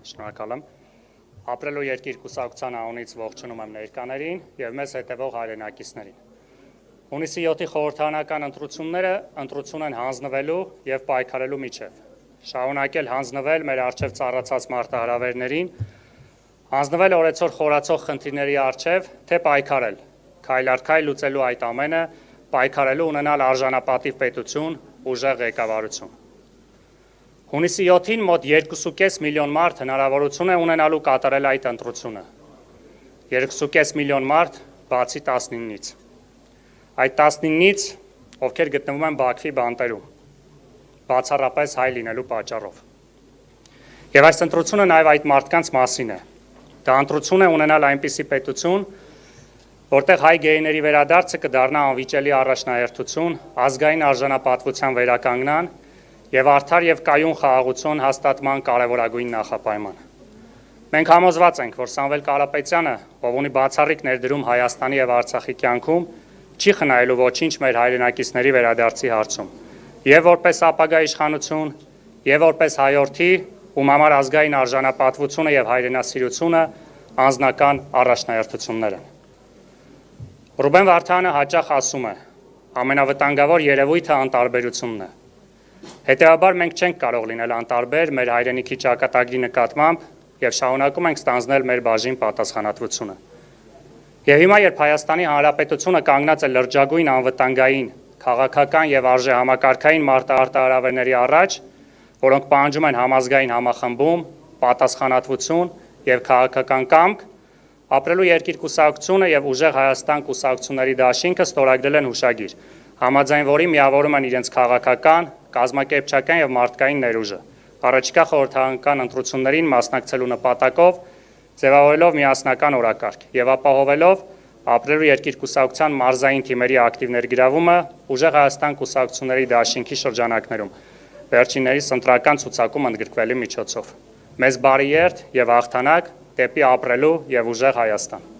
Շնորհակալ եմ։ Ապրելու երկիր կուսակցության անունից ողջունում եմ ներկաներին եւ մեզ հետևող հայրենակիցներին։ Հունիսի 7-ի խորհրդարանական ընտրությունները ընտրություն են հանձնվելու եւ պայքարելու միջև։ Շարունակել հանձնվել մեր արչեւ ծառացած մարտահրավերներին, հանձնվել օրեցօր խորացող խնդիրների արչեւ, թե պայքարել, քայլ առ քայլ լուծելու այդ ամենը, պայքարելու ունենալ արժանապատիվ պետություն, ուժեղ ղեկավարություն։ Հունիսի 7-ին մոտ 2.5 միլիոն մարդ հնարավորություն է ունենալու կատարել այդ ընտրությունը։ 2.5 միլիոն մարդ բացի 19-ից։ Այդ 19-ից, ովքեր գտնվում են Բաքվի բանտերում, բացառապես հայ լինելու պատճառով։ Եվ այս ընտրությունը նաև այդ մարդկանց մասին է։ Դա ընտրություն է ունենալ այնպիսի պետություն, որտեղ հայ գեյների վերադարձը կդառնա անվիճելի առաջնահերթություն, ազգային արժանապատվության վերականգնան եւ արդար եւ կայուն խաղաղություն հաստատման կարևորագույն նախապայման։ Մենք համոզված ենք, որ Սամվել Կարապետյանը, ով ունի բացառիկ ներդրում Հայաստանի եւ Արցախի կյանքում, չի խնայելու ոչինչ մեր հայրենակիցների վերադարձի հարցում, եւ որպես ապագա իշխանություն, եւ որպես հայորդի, ում համար ազգային արժանապատվությունը եւ հայրենասիրությունը անձնական առաջնահերթություններ են։ Ռուբեն Վարդանը հաճախ ասում է. ամենավտանգավոր երևույթը անտարբերությունն է։ Հետևաբար մենք չենք կարող լինել անտարբեր մեր հայրենիքի ճակատագրի նկատմամբ եւ շարունակում ենք ստանձնել մեր բաժին պատասխանատվությունը։ Եվ հիմա, երբ Հայաստանի Հանրապետությունը կանգնած է լրջագույն անվտանգային, քաղաքական եւ արժեհամակարգային մարտահրավերների առաջ, որոնք պահանջում են համազգային համախմբում, պատասխանատվություն եւ քաղաքական կամք, ապրելու երկիր կուսակցությունը եւ ուժեղ Հայաստան կուսակցությունների դաշինքը ստորագրել են հուշագիր, համաձայն որի միավորում են իրենց քաղաքական, կազմակերպչական եւ մարդկային ներուժը, առաջիկա խորհրդարանական ընտրություններին մասնակցելու նպատակով ձևավորելով միասնական օրակարգ եւ ապահովելով ապրելու երկիր կուսակցության մարզային թիմերի ակտիվ ներգրավումը ուժեղ Հայաստան կուսակցությունների դաշինքի շրջանակներում, վերջիններիս ընտրական ցուցակում ընդգրկվելու միջոցով։ Մեզ բարի երթ եւ հաղթանակ դեպի ապրելու եւ ուժեղ Հայաստան։